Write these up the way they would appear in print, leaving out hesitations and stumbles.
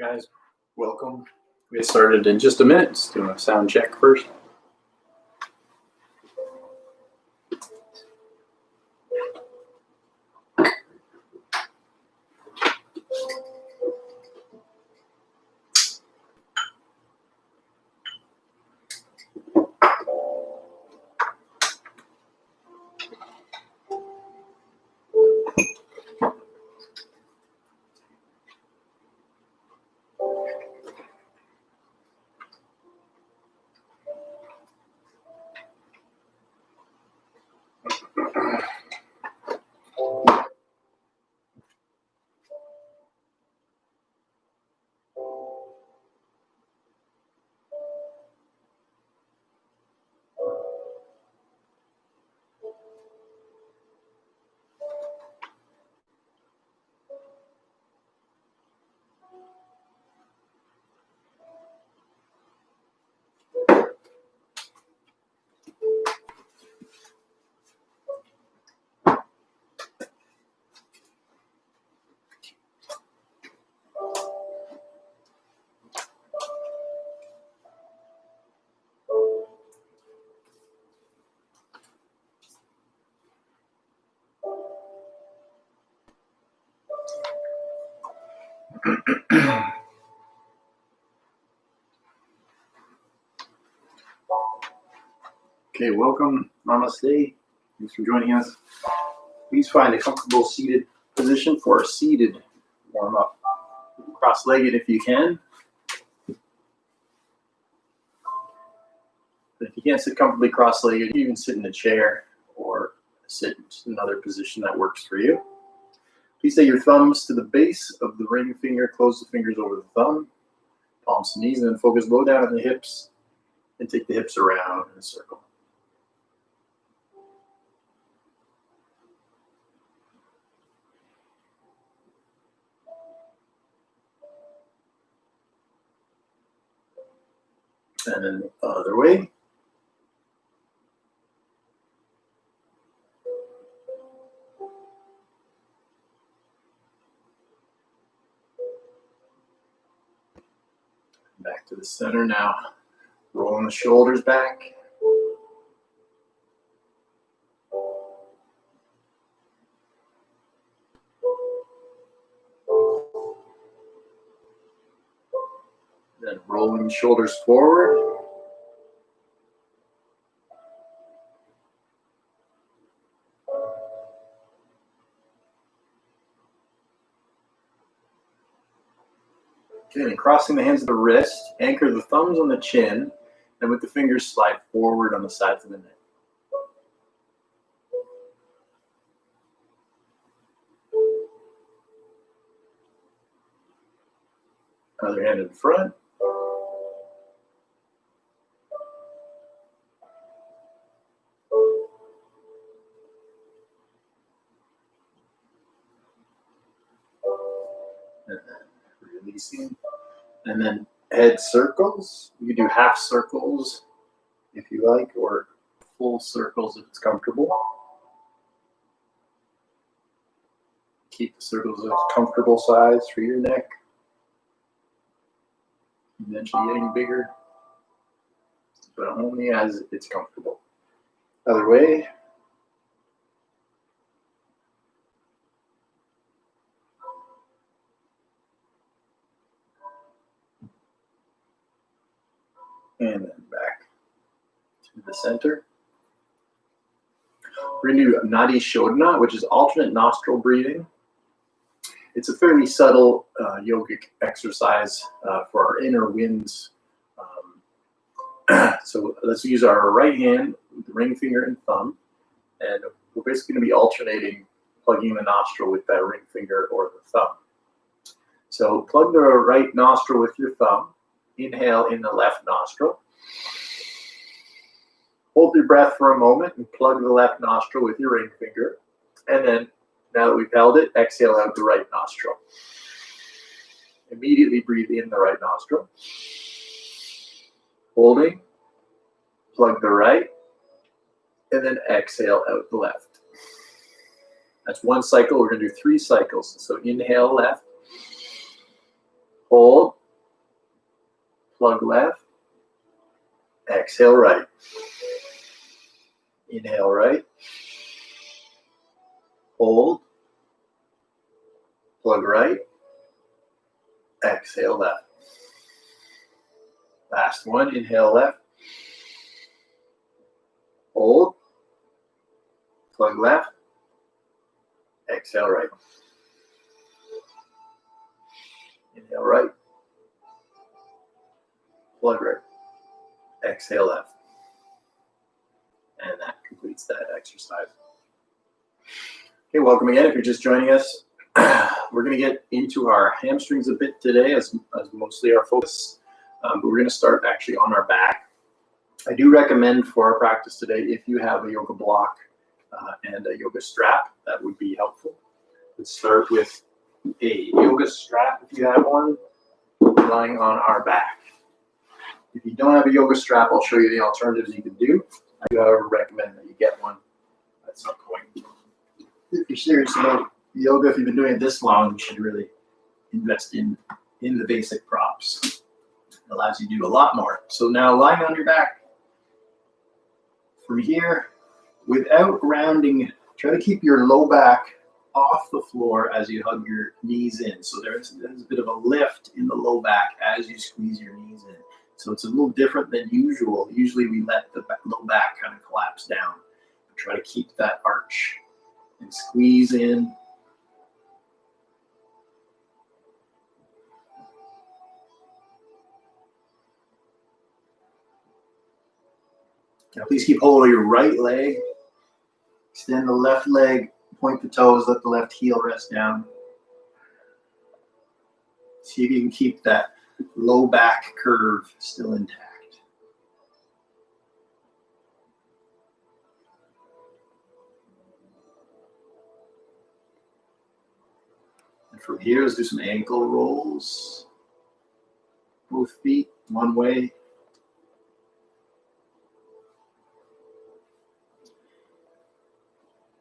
Guys, welcome. We get started in just a minute. Let's do a sound check first. Okay, welcome. Namaste. Thanks for joining us. Please find a comfortable seated position for a seated warm-up. Cross-legged if you can. But if you can't sit comfortably cross-legged, you can sit in a chair or sit in another position that works for you. Please take your thumbs to the base of the ring finger. Close the fingers over the thumb. Palms to knees, and then focus low down on the hips. And take the hips around in a circle. And then the other way. Back to the center now. Rolling the shoulders back. Then rolling the shoulders forward. Okay, and crossing the hands of the wrist, anchor the thumbs on the chin, and with the fingers slide forward on the sides of the neck. Other hand in front. Releasing. And then head circles. You can do half circles if you like, or full circles if it's comfortable. Keep the circles at a comfortable size for your neck. Eventually getting bigger, but only as it's comfortable. Other way. And then back to the center. We're going to do Nadi Shodhana, which is alternate nostril breathing. It's a fairly subtle yogic exercise for our inner winds. So let's use our right hand with the ring finger and thumb. And we're basically going to be alternating plugging the nostril with that ring finger or the thumb. So plug the right nostril with your thumb. Inhale in the left nostril. Hold your breath for a moment and plug the left nostril with your ring finger. And then, now that we've held it, exhale out the right nostril. Immediately breathe in the right nostril. Holding, plug the right, and then exhale out the left. That's one cycle. We're going to do 3 cycles. So inhale left. Hold. Plug left. Exhale right. Inhale right. Hold. Plug right. Exhale left. Last one. Inhale left. Hold. Plug left. Exhale right. Inhale right. Plug right. Exhale left. And that completes that exercise. Okay, welcome again. If you're just joining us, we're going to get into our hamstrings a bit today as mostly our focus. But we're going to start actually on our back. I do recommend for our practice today, if you have a yoga block and a yoga strap, that would be helpful. Let's start with a yoga strap if you have one, lying on our back. If you don't have a yoga strap, I'll show you the alternatives you can do. I do, however, recommend that you get one at some point. If you're serious about yoga, if you've been doing it this long, you should really invest in the basic props. It allows you to do a lot more. So now lying on your back, from here, without rounding, try to keep your low back off the floor as you hug your knees in. So there's a bit of a lift in the low back as you squeeze your knees in. So it's a little different than usual. Usually we let the low back kind of collapse down. Try to keep that arch and squeeze in. Now please keep hold of your right leg. Extend the left leg, point the toes, let the left heel rest down. See if you can keep that low back curve still intact. And from here, let's do some ankle rolls. Both feet, one way.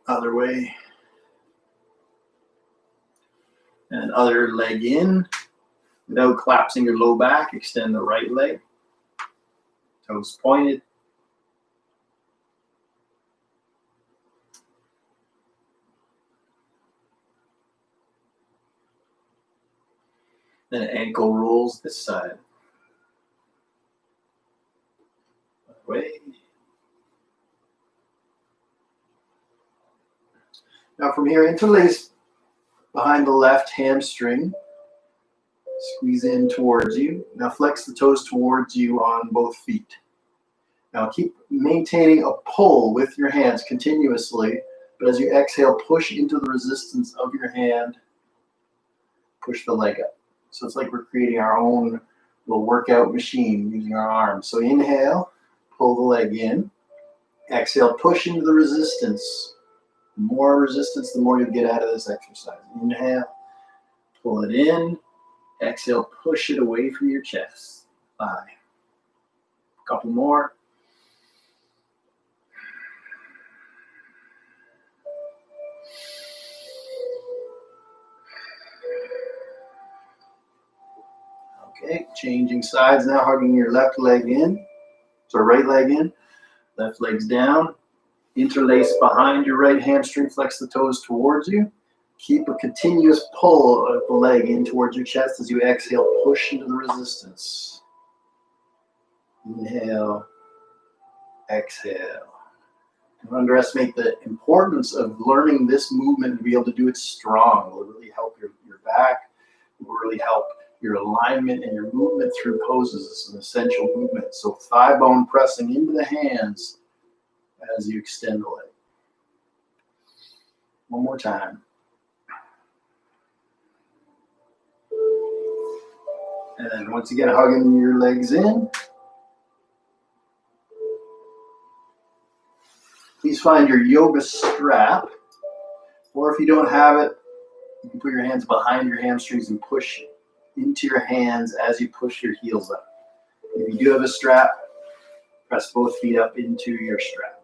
Other way. And other leg in. Without collapsing your low back, extend the right leg. Toes pointed. Then ankle rolls this side. Other way. Now from here, interlace behind the left hamstring. Squeeze in towards you. Now flex the toes towards you on both feet. Now keep maintaining a pull with your hands continuously, but as you exhale, push into the resistance of your hand. Push the leg up. So it's like we're creating our own little workout machine using our arms. So inhale, pull the leg in. Exhale, push into the resistance. The more resistance, the more you get out of this exercise. Inhale, pull it in. Exhale, push it away from your chest. 5. A couple more. Okay, changing sides now, hugging your left leg in. So right leg in, left leg's down. Interlace behind your right hamstring, flex the toes towards you. Keep a continuous pull of the leg in towards your chest as you exhale, push into the resistance. Inhale, exhale. Don't underestimate the importance of learning this movement to be able to do it strong. It will really help your back. It will really help your alignment and your movement through poses. It's an essential movement. So thigh bone pressing into the hands as you extend the leg. One more time. And once again, hugging your legs in. Please find your yoga strap, or if you don't have it, you can put your hands behind your hamstrings and push into your hands as you push your heels up. If you do have a strap, press both feet up into your strap.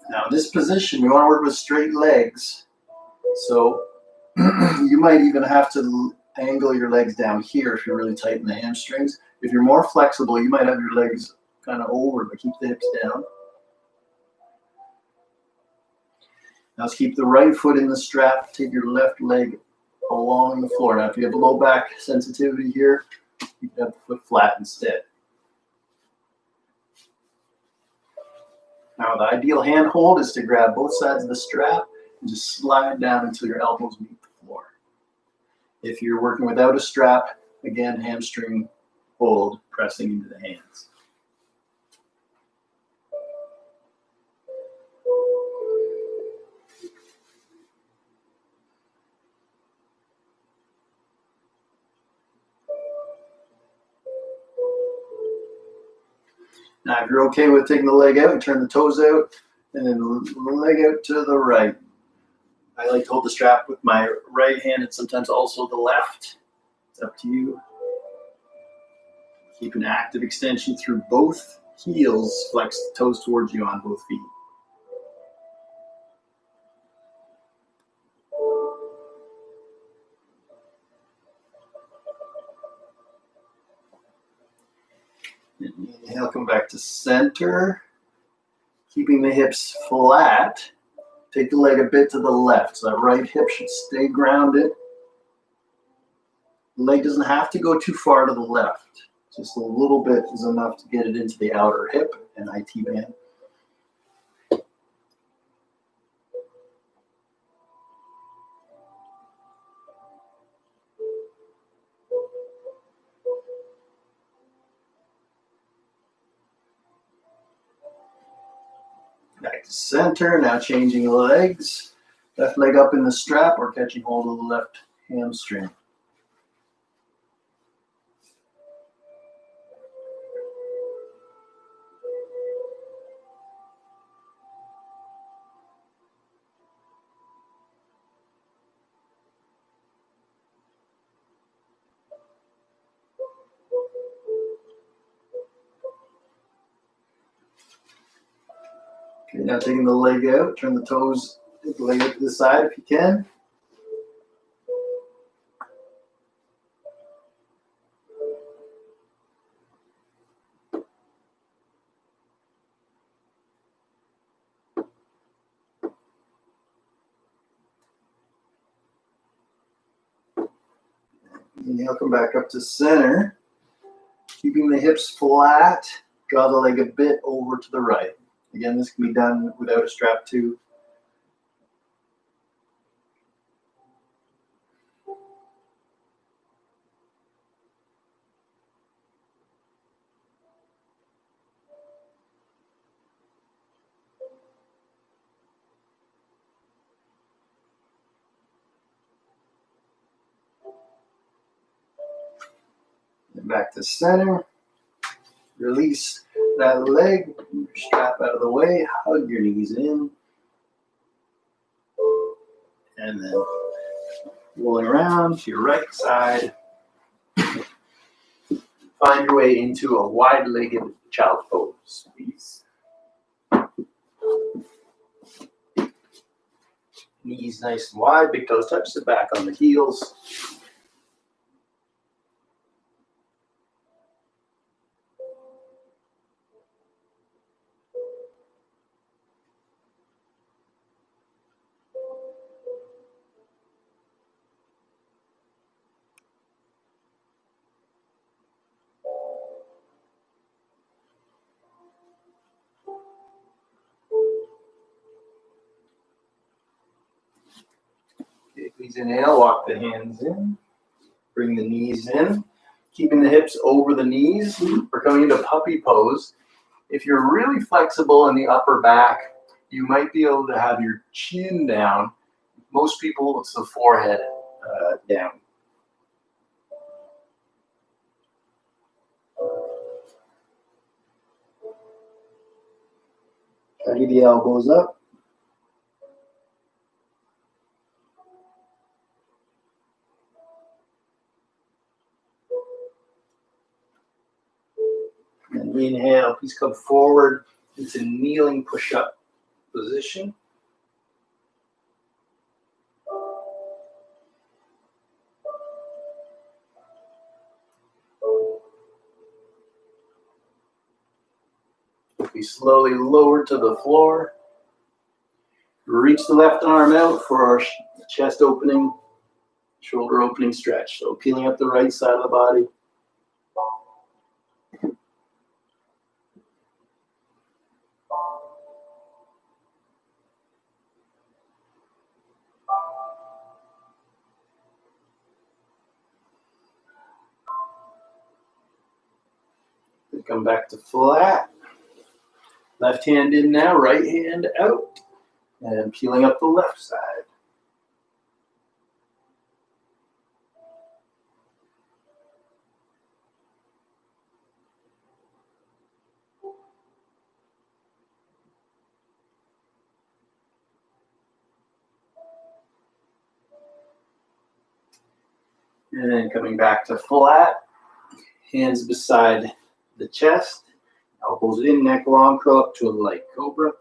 Now in this position, we want to work with straight legs. So you might even have to angle your legs down here if you're really tight in the hamstrings. If you're more flexible, you might have your legs kind of over, but keep the hips down. Now let's keep the right foot in the strap. Take your left leg along the floor. Now if you have low back sensitivity here, you can have the foot flat instead. Now the ideal hand hold is to grab both sides of the strap and just slide down until your elbows meet the floor. If you're working without a strap, again, hamstring hold, pressing into the hands. Now, if you're okay with taking the leg out, turn the toes out, and then the leg out to the right. I like to hold the strap with my right hand and sometimes also the left. It's up to you. Keep an active extension through both heels. Flex the toes towards you on both feet. Inhale, come back to center. Keeping the hips flat. Take the leg a bit to the left. So that right hip should stay grounded. The leg doesn't have to go too far to the left. Just a little bit is enough to get it into the outer hip and IT band. Back to center, now changing legs. Left leg up in the strap or catching hold of the left hamstring. Okay, now taking the leg out, turn the toes, take the leg out to the side if you can. Inhale, come back up to center. Keeping the hips flat, draw the leg a bit over to the right. Again, this can be done without a strap too. And back to center. Release that leg, strap out of the way, hug your knees in. And then rolling around to your right side. Find your way into a wide-legged child pose, please. Knees nice and wide, big toes touch the back on the heels. Okay, please inhale, walk the hands in, bring the knees in, keeping the hips over the knees. We're coming into puppy pose. If you're really flexible in the upper back, you might be able to have your chin down. Most people, it's the forehead down. Drag the elbows up. And inhale, please come forward into kneeling push-up. position. We slowly lower to the floor. Reach the left arm out for our chest opening, shoulder opening stretch. So peeling up the right side of the body. Then come back to flat. Left hand in now, right hand out. And peeling up the left side. And then coming back to flat. Hands beside the chest. Elbows in, neck long, curl up to a light cobra.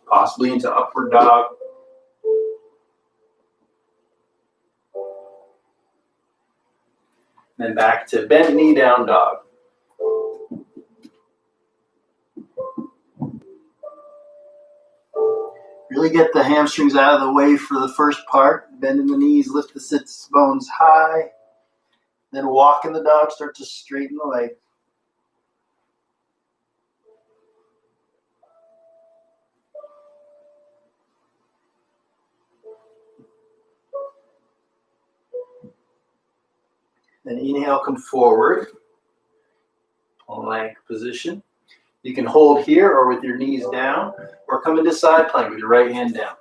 Possibly into upward dog. Then back to bent knee down dog. Really get the hamstrings out of the way for the first part. Bending the knees, lift the sits bones high. Then walk in the dog, start to straighten the leg. Then inhale, come forward. Plank position. You can hold here or with your knees down, or come into side plank with your right hand down.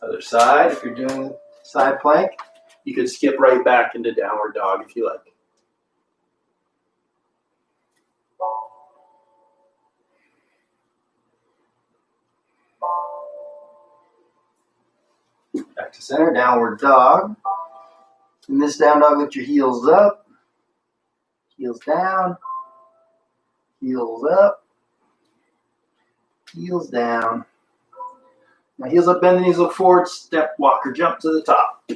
Other side, if you're doing side plank, you could skip right back into downward dog if you like. Back to center, downward dog. In this down dog, lift your heels up, heels down, heels up, heels down. Now heels up, bend the knees, look forward, step, walk, or jump to the top.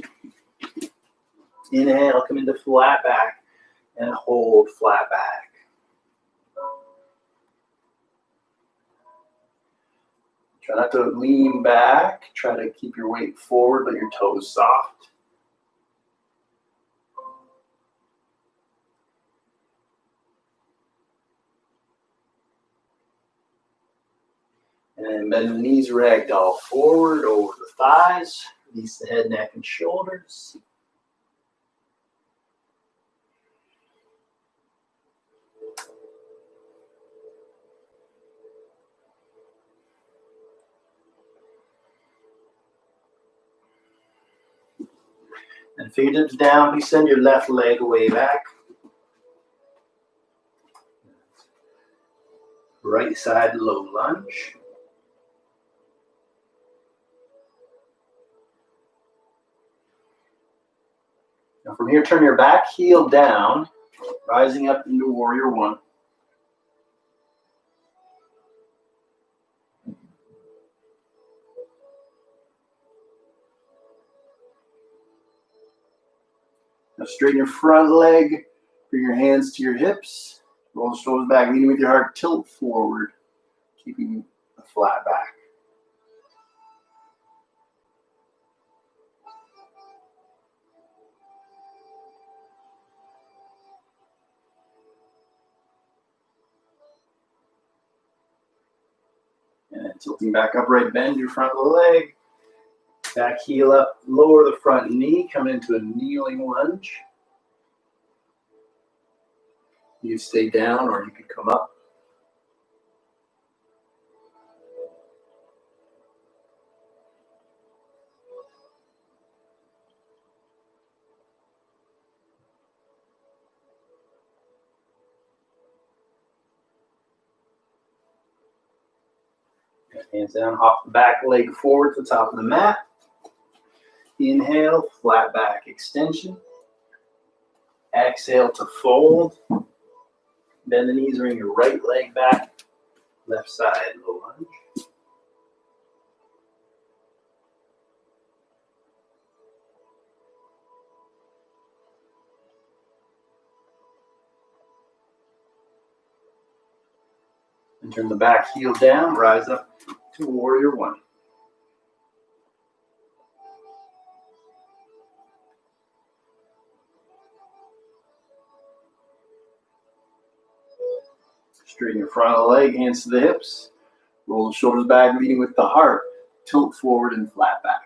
Inhale, come into flat back, and hold flat back. Try not to lean back. Try to keep your weight forward, but your toes soft. And bend the knees, ragdoll forward over the thighs. Release the head, neck, and shoulders. And fingertips down, you send your left leg way back. Right side low lunge. Now from here, turn your back heel down, rising up into warrior one. Now straighten your front leg, bring your hands to your hips, roll the shoulders back, leaning with your heart, tilt forward, keeping a flat back. And tilting back upright, bend your front leg, back heel up, lower the front knee, come into a kneeling lunge. You stay down or you could come up. Hands down, hop the back leg forward to the top of the mat. Inhale, flat back extension. Exhale to fold. Bend the knees, bring your right leg back. Left side, low lunge. And turn the back heel down, rise up to warrior one. Straighten your frontal leg, hands to the hips. Roll the shoulders back, leading with the heart. Tilt forward and flat back.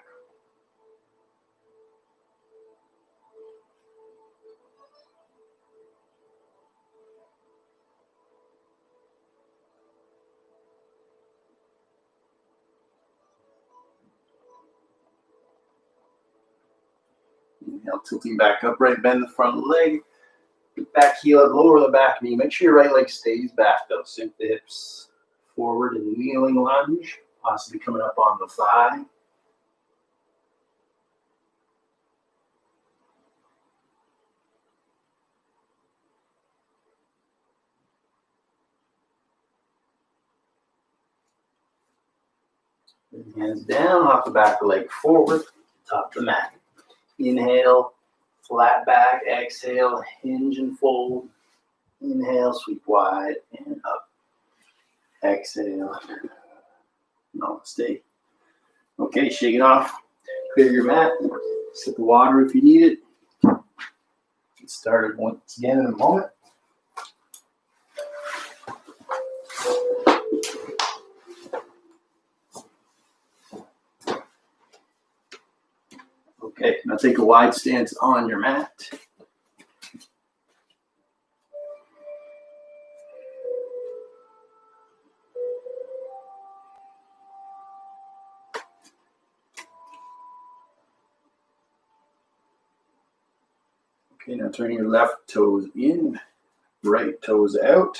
Inhale, tilting back upright, bend the front leg. Back heel up, lower the back knee. Make sure your right leg stays back though. Sink the hips forward in kneeling lunge, possibly coming up on the thigh. Hands down, hop the back leg forward, top of the mat. Inhale, flat back, exhale, hinge and fold. Inhale, sweep wide and up. Exhale. Namaste. Okay, shake it off. Clear your mat. Sip of water if you need it. Get started once again in a moment. Okay, now take a wide stance on your mat. Okay, now turn your left toes in, right toes out.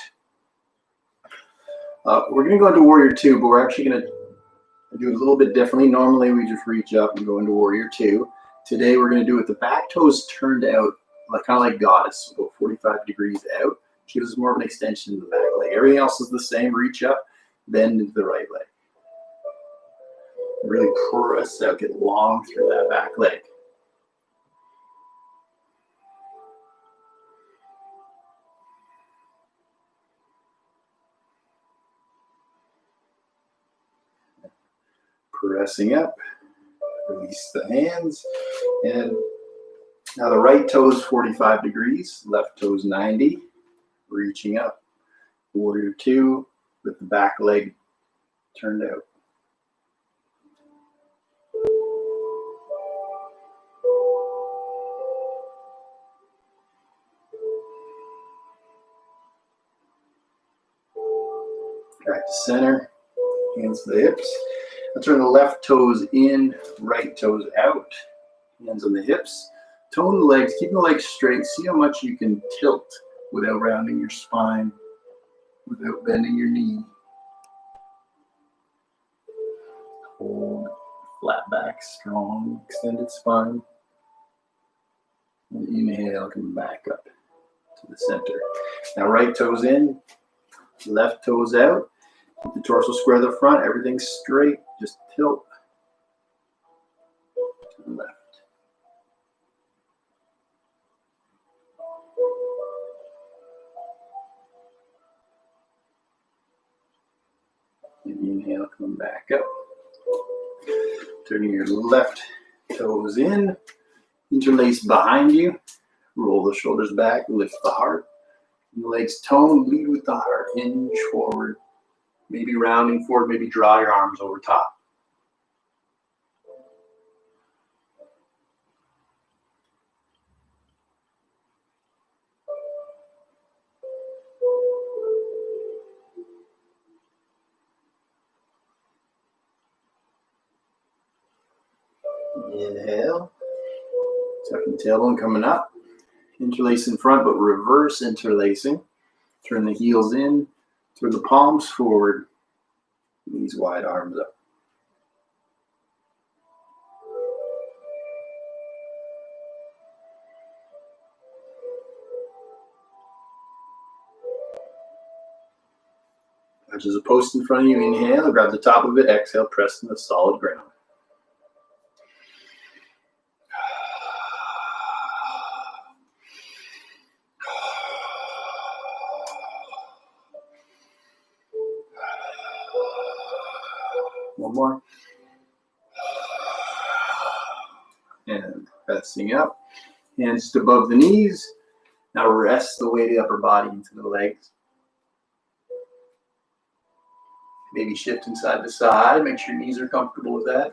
We're going to go into warrior two, but we're actually going to do it a little bit differently. Normally we just reach up and go into warrior two. Today we're going to do it with the back toes turned out, kind of like goddess. We'll go 45 degrees out. Gives us more of an extension to the back leg. Everything else is the same. Reach up, bend into the right leg. Really press out, get long through that back leg. Pressing up, release the hands, and now the right toe is 45 degrees, left toe is 90, reaching up, warrior two with the back leg turned out. Back to center, hands to the hips. I'll turn the left toes in, right toes out. Hands on the hips. Tone the legs, keep the legs straight. See how much you can tilt without rounding your spine, without bending your knee. Hold, flat back, strong, extended spine. And inhale, come back up to the center. Now right toes in, left toes out. Keep the torso square to the front, everything's straight, just tilt to the left. And inhale, come back up. Turning your left toes in, interlace behind you, roll the shoulders back, lift the heart. And the legs tone, lead with the heart, hinge forward. Maybe rounding forward, maybe draw your arms over top. Inhale. Tucking tailbone coming up. Interlace in front, but reverse interlacing. Turn the heels in. Turn the palms forward. Knees wide, arms up. Touches a post in front of you. Inhale, grab the top of it. Exhale, press in the solid ground. One more. And pressing up. Hands just above the knees. Now rest the weight of the upper body into the legs. Maybe shifting side to side. Make sure your knees are comfortable with that.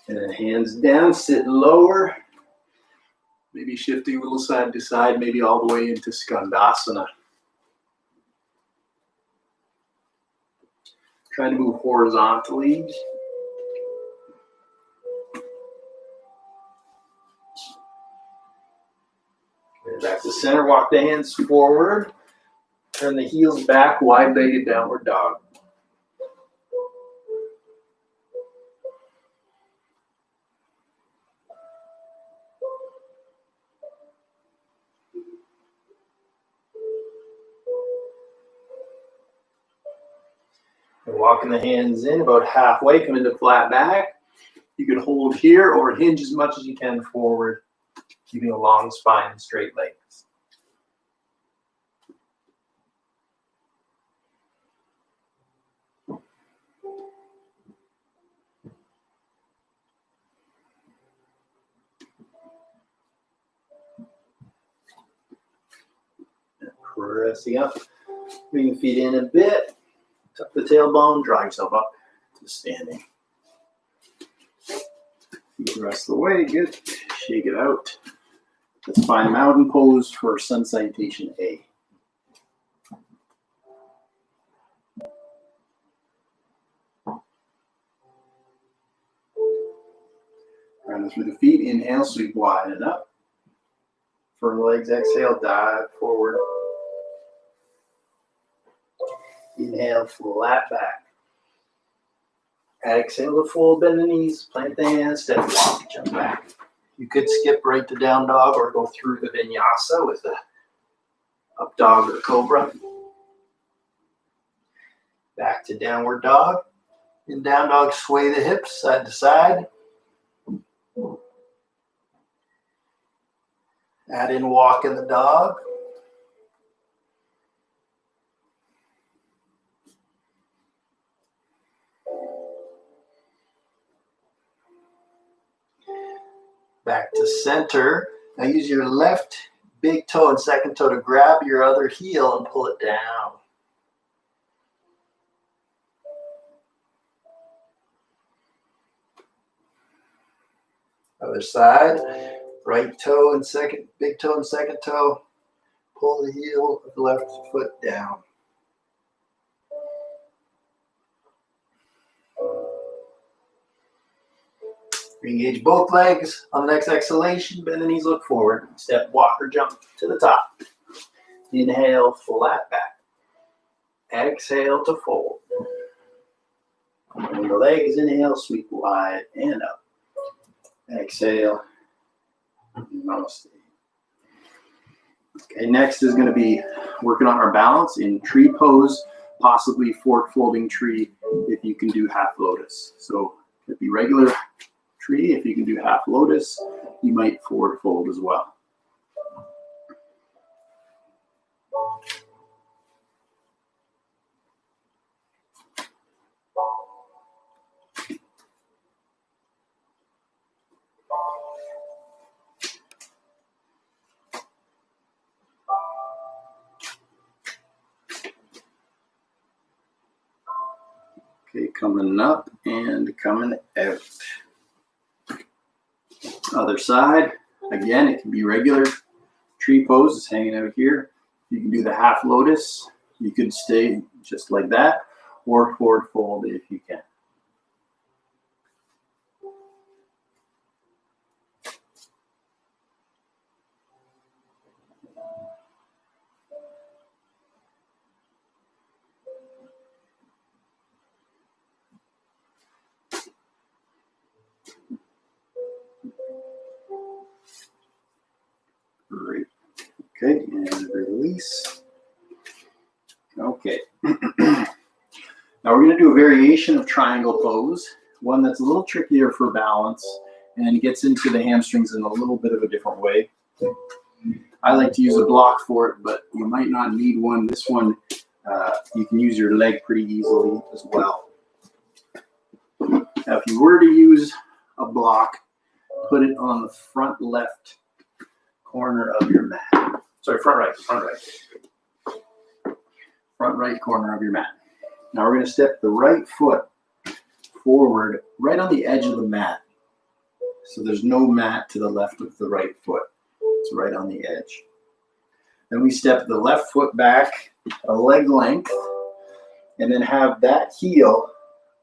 And then hands down, sit lower. Maybe shifting a little side to side, maybe all the way into Skandasana. Try to move horizontally. Back to center, walk the hands forward. Turn the heels back, wide-legged downward dog. And walking the hands in about halfway, come into flat back. You can hold here or hinge as much as you can forward, keeping a long spine and straight legs. Pressing up, bring the feet in a bit, tuck the tailbone, draw yourself up to standing. Feet the rest of the way, good. Shake it out. Let's find mountain pose for sun salutation A. Ground through the feet, inhale, sweep wide and up. Firm legs, exhale, dive forward. Inhale, flat back. Exhale to full bend the knees, plant the hands, step walk, jump back. You could skip right to down dog or go through the vinyasa with the up dog or cobra. Back to downward dog. In down dog, sway the hips side to side. Add in walk in the dog. Back to center. Now use your left big toe and second toe to grab your other heel and pull it down. Other side. Right toe and second, big toe and second toe. Pull the heel of the left foot down. Engage both legs. On the next exhalation, bend the knees, look forward. Step, walk, or jump to the top. Inhale, flat back. Exhale to fold. Bring the legs, inhale, sweep wide and up. Exhale. Namaste. Okay, next is going to be working on our balance in tree pose, possibly forward folding tree if you can do half lotus. So it could be regular tree. If you can do half lotus, you might forward fold as well. Okay, coming up and coming out. Other side, again, it can be regular tree pose, it's hanging out here. You can do the half lotus. You could stay just like that, or forward fold if you can. Okay, and release. Okay. Now we're going to do a variation of triangle pose, one that's a little trickier for balance and gets into the hamstrings in a little bit of a different way. I like to use a block for it, but you might not need one. This one, you can use your leg pretty easily as well. Now, if you were to use a block, put it on the front left corner of your mat. Sorry, front right. Front right corner of your mat. Now we're going to step the right foot forward right on the edge of the mat. So there's no mat to the left of the right foot. It's right on the edge. Then we step the left foot back a leg length and then have that heel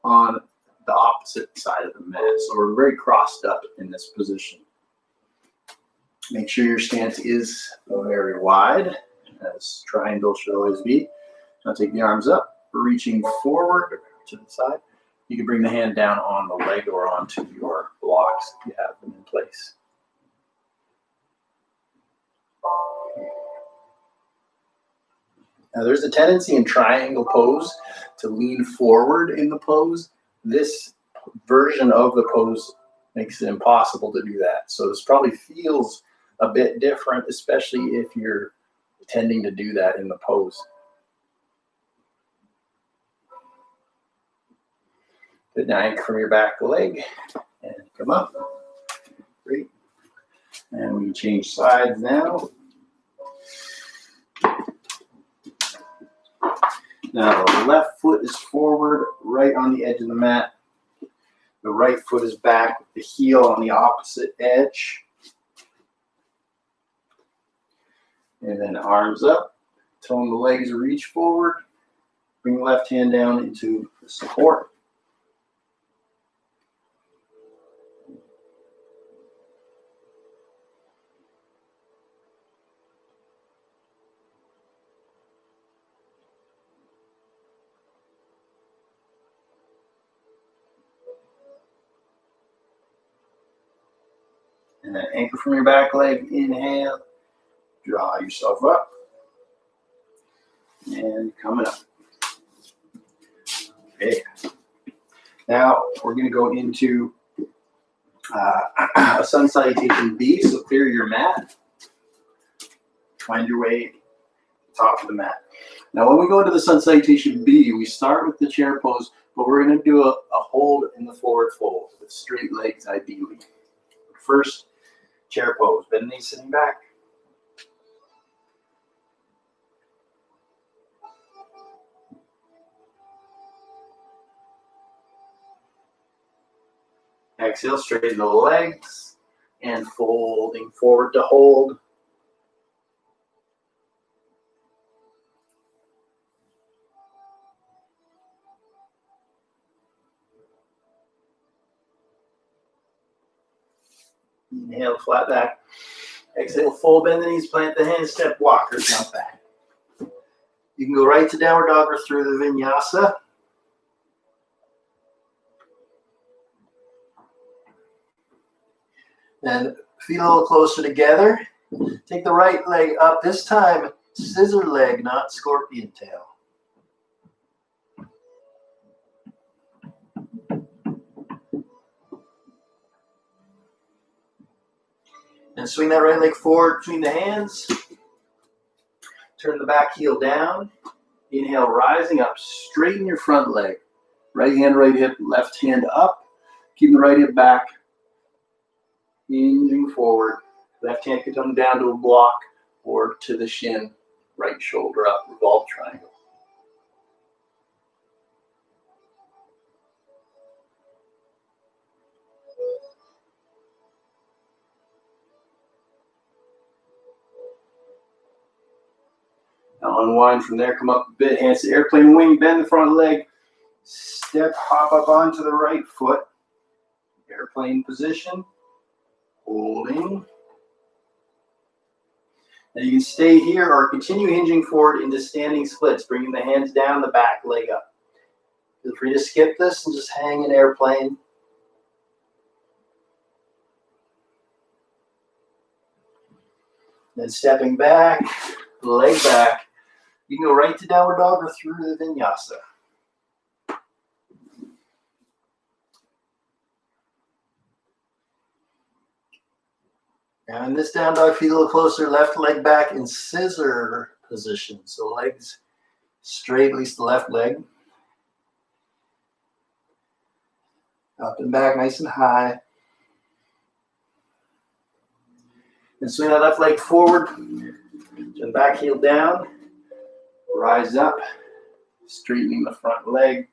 on the opposite side of the mat. So we're very crossed up in this position. Make sure your stance is very wide, as triangle should always be. Now take the arms up, reaching forward to the side. You can bring the hand down on the leg or onto your blocks if you have them in place. Now there's a tendency in triangle pose to lean forward in the pose. This version of the pose makes it impossible to do that. So this probably feels a bit different, especially if you're tending to do that in the pose. Good. Now anchor from your back leg and come up. Great. And we change sides now. Now the left foot is forward, right on the edge of the mat. The right foot is back with the heel on the opposite edge. And then arms up, tone the legs, reach forward. Bring the left hand down into the support. And then anchor from your back leg, inhale, draw yourself up, and coming up. Okay. Now we're going to go into a sun salutation B, so clear your mat. Find your way to the top of the mat. Now when we go into the sun salutation B, we start with the chair pose, but we're going to do a hold in the forward fold with straight legs ideally. First, chair pose, bend knees sitting back. Exhale, straighten the legs and folding forward to hold. Inhale, flat back. Exhale, fold, bend the knees, plant the hands, step, walk or jump back. You can go right to downward dog or through the vinyasa. And feet a little closer together. Take the right leg up. This time, scissor leg, not scorpion tail. And swing that right leg forward between the hands. Turn the back heel down. Inhale, rising up. Straighten your front leg. Right hand, right hip, left hand up. Keep the right hip back. Hinging forward. Left hand can come down to a block or to the shin. Right shoulder up. Revolve triangle. Now unwind from there, come up a bit, hands to airplane wing, bend the front leg, step, hop up onto the right foot, airplane position, holding. Now you can stay here or continue hinging forward into standing splits, bringing the hands down, the back leg up. Feel free to skip this and just hang in airplane. Then stepping back, leg back. You can go right to downward dog or through the vinyasa. Now in this down dog, feet a little closer, left leg back in scissor position. So legs straight, at least the left leg. Up and back, nice and high. And swing that left leg forward. Turn back heel down. Rise up. Straightening the front leg.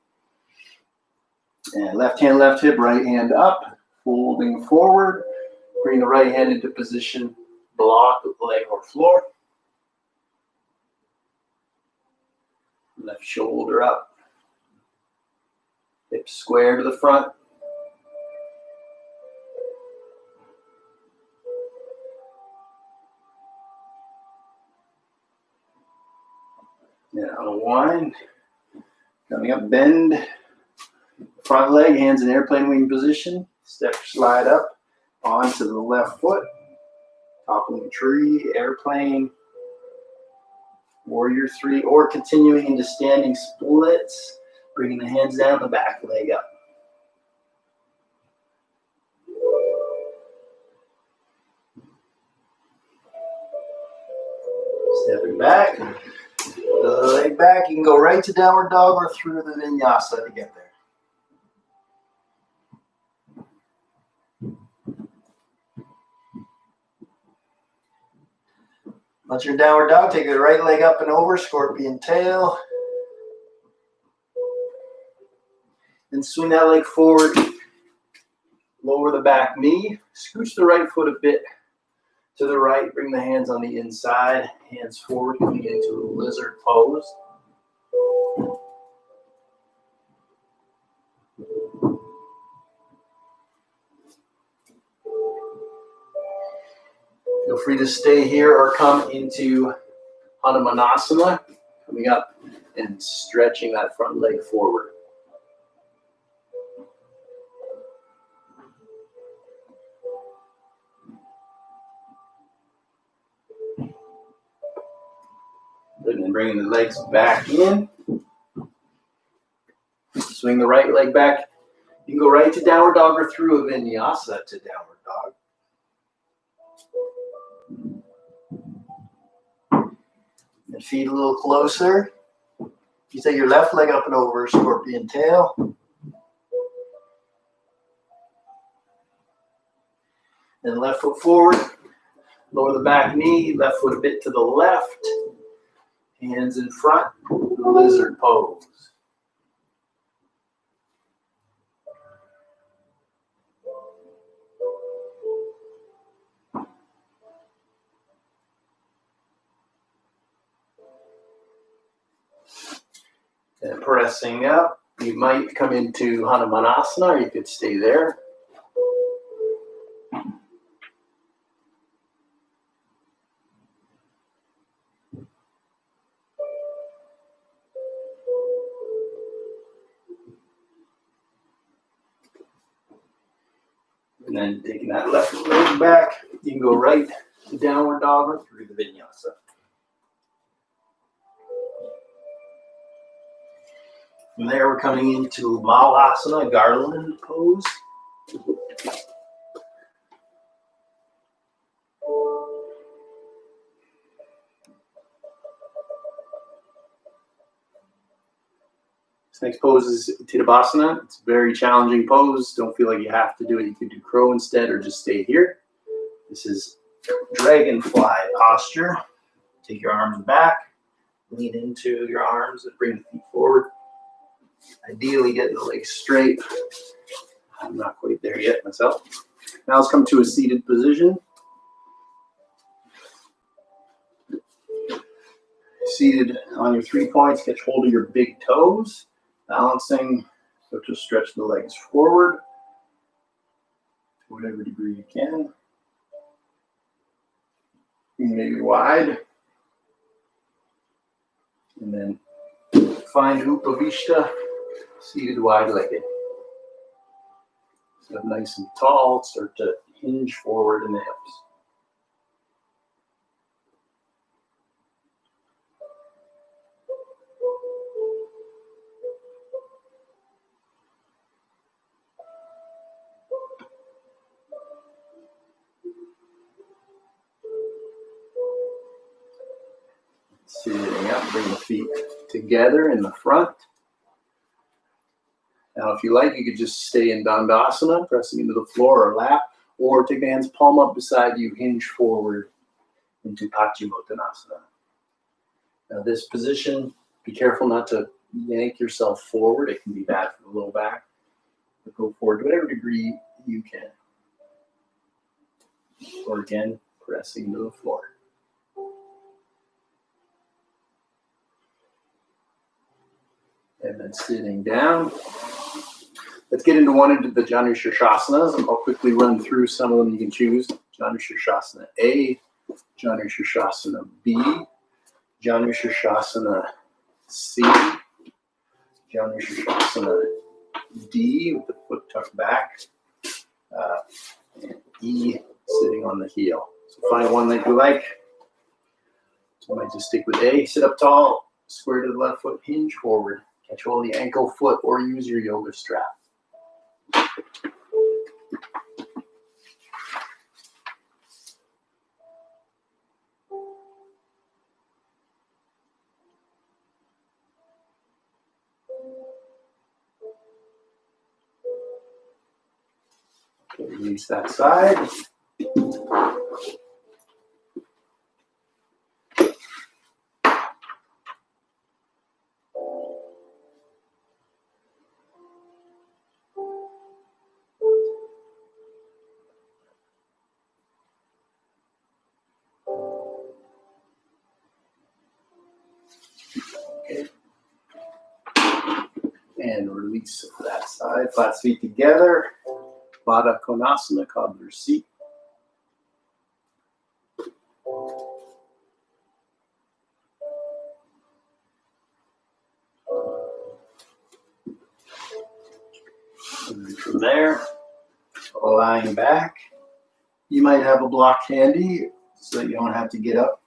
And left hand, left hip, right hand up. Folding forward. Bring the right hand into position. Block with leg or floor. Left shoulder up. Hips square to the front. Now unwind. Coming up, bend. Front leg, hands in airplane wing position. Step, slide up onto the left foot. Toppling tree, airplane, warrior three, or continuing into standing splits. Bringing the hands down, the back leg up. Stepping back. The leg back, you can go right to downward dog or through the vinyasa to get there. Once you're in downward dog, take the right leg up and over, scorpion tail. And swing that leg forward, lower the back knee, scooch the right foot a bit to the right, bring the hands on the inside, hands forward, coming into a lizard pose. Feel free to stay here or come into Hanumanasana, coming up and stretching that front leg forward. And then bringing the legs back in. Swing the right leg back. You can go right to downward dog or through a vinyasa to downward dog. And feet a little closer. You take your left leg up and over, scorpion tail. And left foot forward. Lower the back knee, left foot a bit to the left. Hands in front, lizard pose. And pressing up, you might come into Hanumanasana, or you could stay there. And then taking that left leg back, you can go right to downward dog or through the vinyasa. From there, we're coming into Malasana, garland pose. This next pose is Tadasana. It's a very challenging pose. Don't feel like you have to do it. You could do crow instead or just stay here. This is dragonfly posture. Take your arms back, lean into your arms and bring the feet forward. Ideally getting the legs straight. I'm not quite there yet myself. Now let's come to a seated position. Seated on your 3 points, catch hold of your big toes. Balancing, so just stretch the legs forward to whatever degree you can. Maybe wide. And then find Upavishta, seated wide-legged. So nice and tall, start to hinge forward in the hips. Sitting up, bring the feet together in the front. Now, if you like, you could just stay in Dandasana, pressing into the floor or lap, or take the hands palm up beside you, hinge forward into Paschimottanasana. Now, this position, be careful not to yank yourself forward. It can be bad for the low back. But go forward to whatever degree you can. Or again, pressing into the floor. And then sitting down. Let's get into one of the Janu Shirshasanas. I'll quickly run through some of them you can choose. Janu Shirshasana A, Janu Shirshasana B, Janu Shirshasana C, Janu Shirshasana D with the foot tucked back, and E sitting on the heel. So find one that you like. So I might just stick with A. Sit up tall, square to the left foot, hinge forward. Catch hold of the ankle foot or use your yoga strap. Okay, release that side. Okay. And release that side. Flat feet together. Baddha Konasana, cobbler's seat. And then from there, lying back. You might have a block handy so that you don't have to get up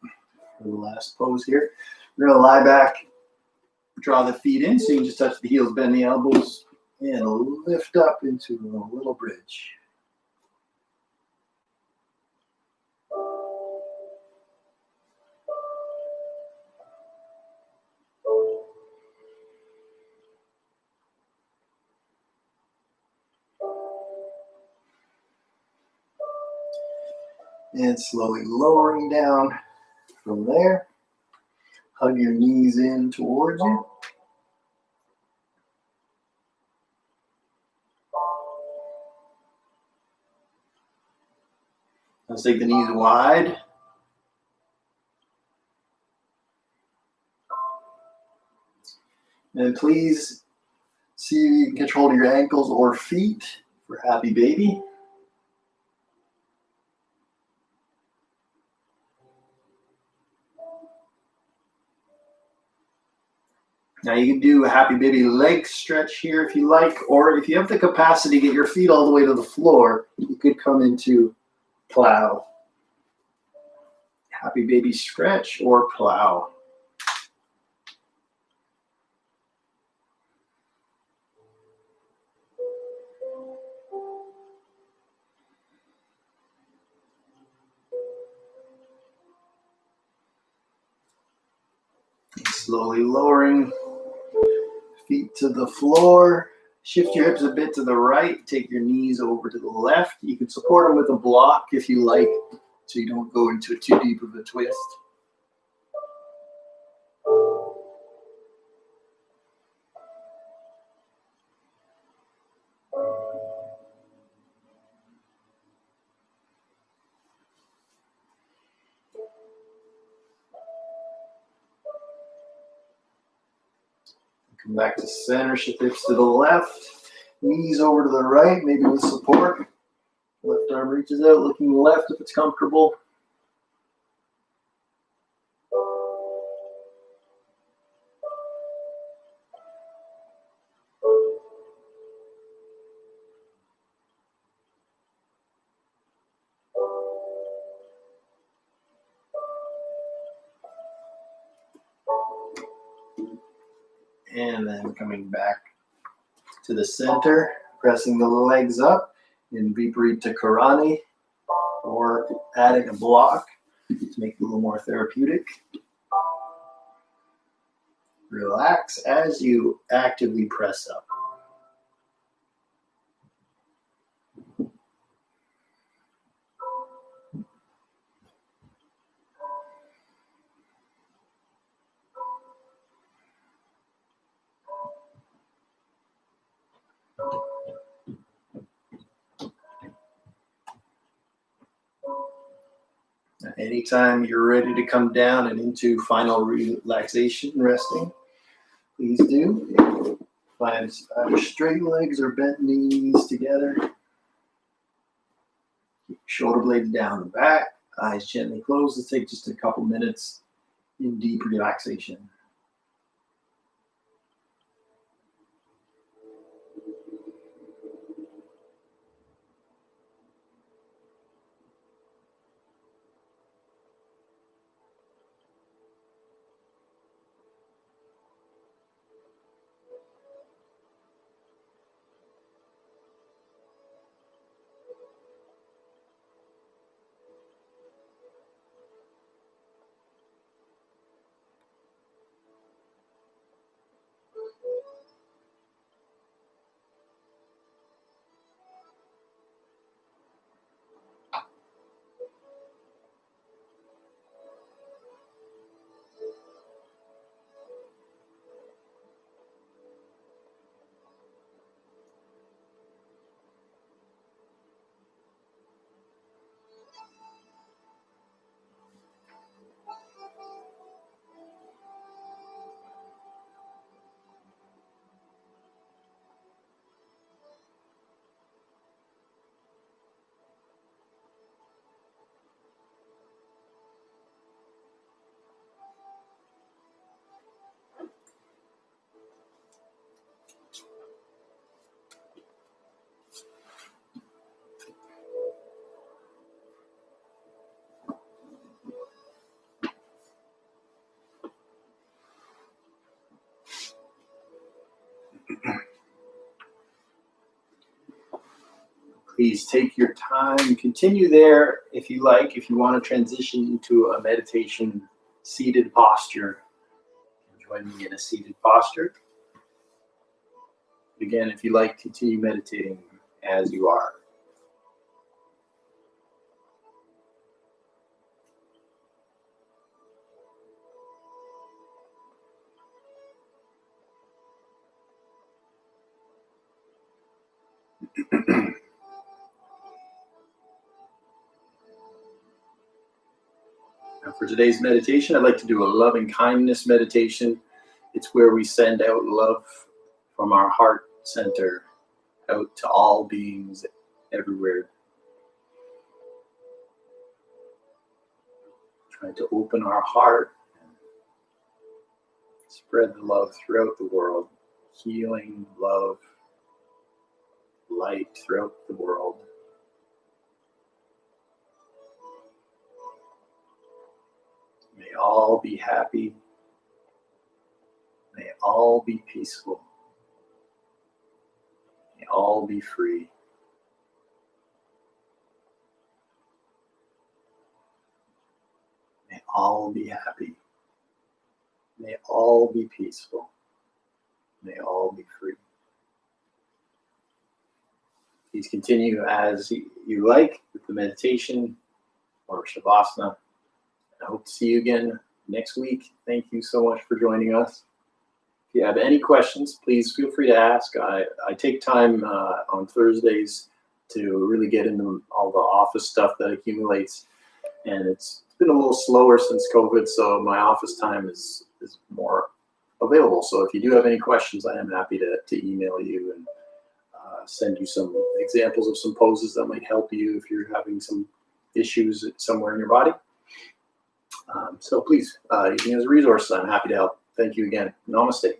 for the last pose here. We're going to lie back, draw the feet in so you can just touch the heels, bend the elbows, and lift up into a little bridge. And slowly lowering down from there. Hug your knees in towards you. Let's take the knees wide. And please see if you can catch hold of your ankles or feet for happy baby. Now you can do a happy baby leg stretch here if you like, or if you have the capacity to get your feet all the way to the floor, you could come into plow. Happy baby stretch or plow. Slowly lowering feet to the floor. Shift your hips a bit to the right. Take your knees over to the left. You can support them with a block if you like, so you don't go into too deep of a twist. Come back to center, shift hips to the left, knees over to the right, maybe with support. Left arm reaches out, looking left if it's comfortable. And then coming back to the center, pressing the legs up in Viparita Karani, or adding a block to make it a little more therapeutic. Relax as you actively press up. Anytime you're ready to come down and into final relaxation, resting, please do. Find either straight legs or bent knees together. Keep shoulder blades down and back, eyes gently closed. Let's take just a couple minutes in deep relaxation. Please take your time. Continue there if you like. If you want to transition into a meditation seated posture, join me in a seated posture. Again, if you like, continue meditating as you are. Now for today's meditation, I'd like to do a loving kindness meditation. It's where we send out love from our heart center out to all beings everywhere. Trying to open our heart and spread the love throughout the world. Healing, love, light throughout the world. May all be happy. May all be peaceful. May all be free. May all be happy. May all be peaceful. May all be free. Please continue as you like with the meditation or Shavasana. I hope to see you again next week. Thank you so much for joining us. If you have any questions, please feel free to ask. I take time on Thursdays to really get into all the office stuff that accumulates. And it's been a little slower since COVID, so my office time is more available. So if you do have any questions, I am happy to email you and send you some examples of some poses that might help you if you're having some issues somewhere in your body. So please, use me as a resource. I'm happy to help. Thank you again. Namaste.